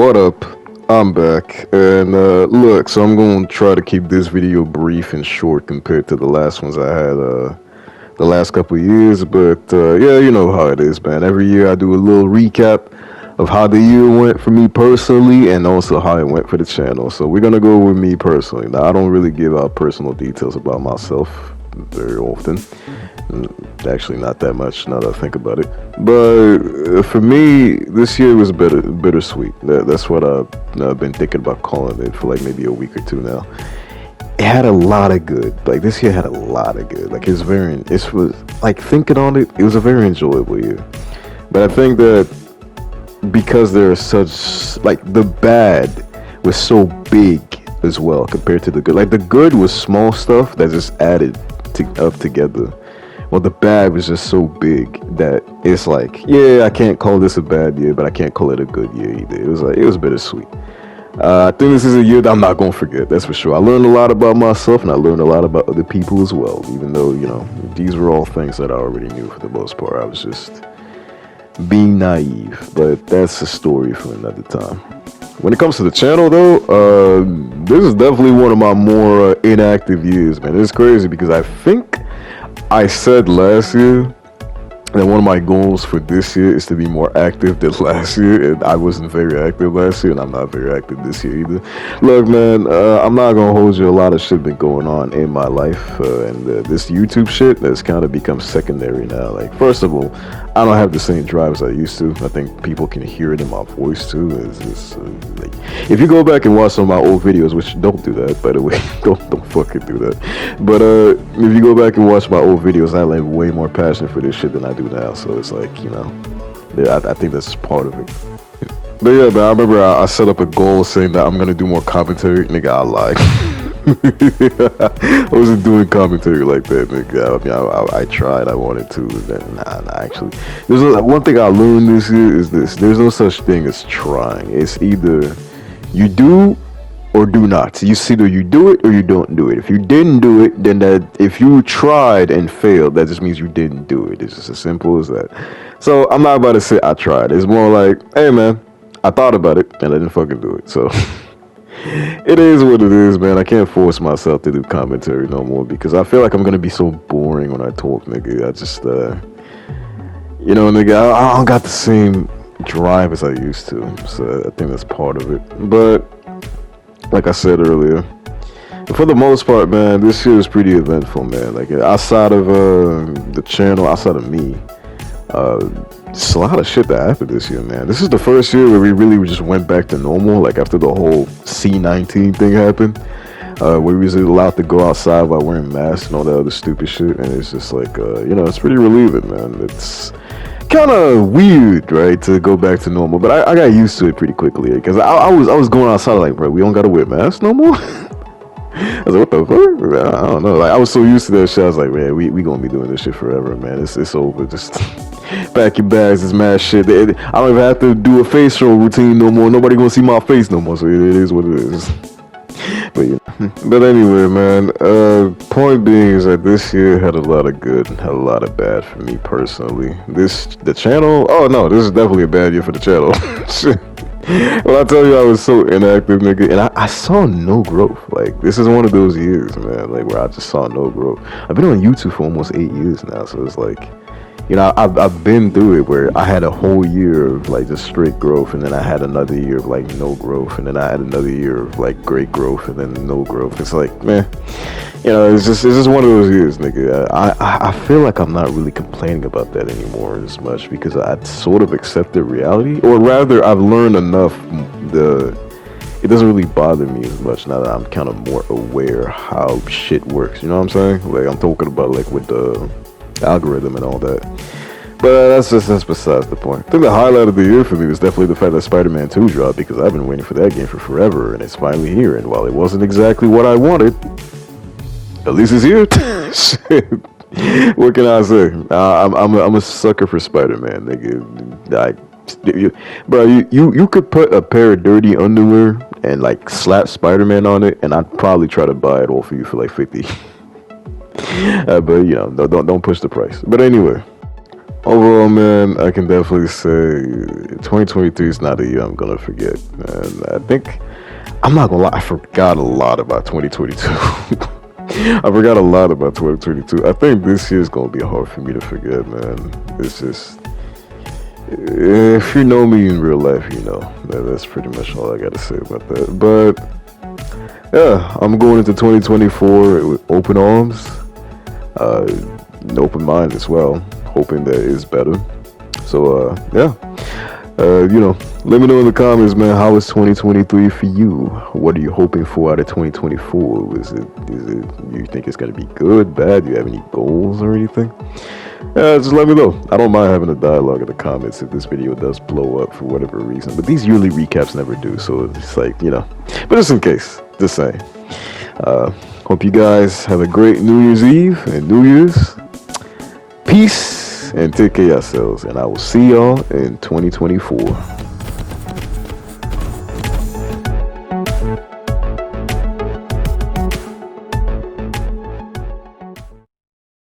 What up? I'm back, and look, so I'm going to try to keep this video brief and short compared to the last ones I had the last couple of years, but yeah, you know how it is, man. Every year I do a little recap of how the year went for me personally and also how it went for the channel. So we're going to go with me personally. Now, I don't really give out personal details about myself very often. Actually, not that much now that I think about it. But for me, this year was bittersweet. That's what I've been thinking about calling it for like maybe a week or two now. It had a lot of good. Like this year had a lot of good. Like it was like thinking on it. It was a very enjoyable year. But I think that because there are such like the bad was so big as well compared to the good. Like the good was small stuff that just added up together. Well, the bad was just so big that it's like, yeah, I can't call this a bad year, but I can't call it a good year either. It was bittersweet. I think this is a year that I'm not gonna forget. That's for sure. I learned a lot about myself, and I learned a lot about other people as well. Even though these were all things that I already knew for the most part. I was just being naive, but that's a story for another time. When it comes to the channel, though, this is definitely one of my more inactive years, man. It's crazy because I think I said last year that one of my goals for this year is to be more active than last year, and I wasn't very active last year, and I'm not very active this year either. Look, man, I'm not gonna hold you. A lot of shit been going on in my life, and this YouTube shit has kind of become secondary now. Like, first of all, I don't have the same drive as I used to. I think people can hear it in my voice too. Like, if you go back and watch some of my old videos, which don't do that, by the way, don't fucking do that. But if you go back and watch my old videos, I have way more passion for this shit than I do now. So it's like, yeah, I think that's part of it. But yeah, man, I remember I set up a goal saying that I'm gonna do more commentary. Nigga, I lied. I wasn't doing commentary like that, nigga. I mean, I tried, I wanted to, then nah, actually. One thing I learned this year is this: there's no such thing as trying. It's either you do or do not. It's either you do it or you don't do it. If you didn't do it, then if you tried and failed, that just means you didn't do it. It's just as simple as that. So I'm not about to say I tried. It's more like, hey man, I thought about it and I didn't fucking do it. So it is what it is, man. I can't force myself to do commentary no more because I feel like I'm gonna be so boring when I talk, nigga. I just nigga, I don't got the same drive as I used to. So I think that's part of it. But like I said earlier, for the most part, man, this year is pretty eventful, man. Like outside of the channel, outside of me, just a lot of shit that happened this year, man. This is the first year where we really just went back to normal, like after the whole C-19 thing happened, where we was allowed to go outside while wearing masks and all that other stupid shit, and it's just like, it's pretty relieving, man. It's kind of weird, right, to go back to normal, but I got used to it pretty quickly, because I was going outside like, bro, we don't gotta wear masks no more? I was like, what the fuck? I don't know. Like, I was so used to that shit. I was like, man, we gonna be doing this shit forever, man. It's over. Just pack your bags. It's mad shit. I don't even have to do a facial routine no more. Nobody gonna see my face no more. So it is what it is. But anyway, man. Point being is that this year had a lot of good, had a lot of bad for me personally. The channel. Oh no, this is definitely a bad year for the channel. When I tell you I was so inactive, nigga, and I saw no growth. Like, this is one of those years, man, like, where I just saw no growth. I've been on YouTube for almost 8 years now, so it's like, I've been through it where I had a whole year of, like, just straight growth, and then I had another year of, like, no growth, and then I had another year of, like, great growth, and then no growth. It's like, man, it's just one of those years, nigga. I feel like I'm not really complaining about that anymore as much because I sort of accepted reality, or rather, I've learned enough. It doesn't really bother me as much now that I'm kind of more aware how shit works. You know what I'm saying? Like, I'm talking about like with the algorithm and all that. But that's besides the point. I think the highlight of the year for me was definitely the fact that Spider-Man 2 dropped, because I've been waiting for that game for forever, and it's finally here. And while it wasn't exactly what I wanted, at least it's here. Shit. What can I say? I'm a sucker for Spider-Man, nigga. You could put a pair of dirty underwear and like slap Spider-Man on it, and I'd probably try to buy it off of you for like 50. But don't push the price. But anyway, Overall, man, I can definitely say 2023 is not a year I'm gonna forget. And I think I'm not gonna lie, I forgot a lot about 2022. I forgot a lot about 2022. I think this year's gonna be hard for me to forget, man. It's just if you know me in real life, you know that's pretty much all I gotta say about that. But yeah, I'm going into 2024 with open arms, an open mind as well, hoping that it's better. So yeah, let me know in the comments, man. How is 2023 for you? What are you hoping for out of 2024? Is it you think it's gonna be good, bad? Do you have any goals or anything? Yeah, just let me know. I don't mind having a dialogue in the comments if this video does blow up for whatever reason. But these yearly recaps never do, so it's like, But just in case, just saying. Hope you guys have a great New Year's Eve and New Year's. Peace and take care of yourselves. And I will see y'all in 2024.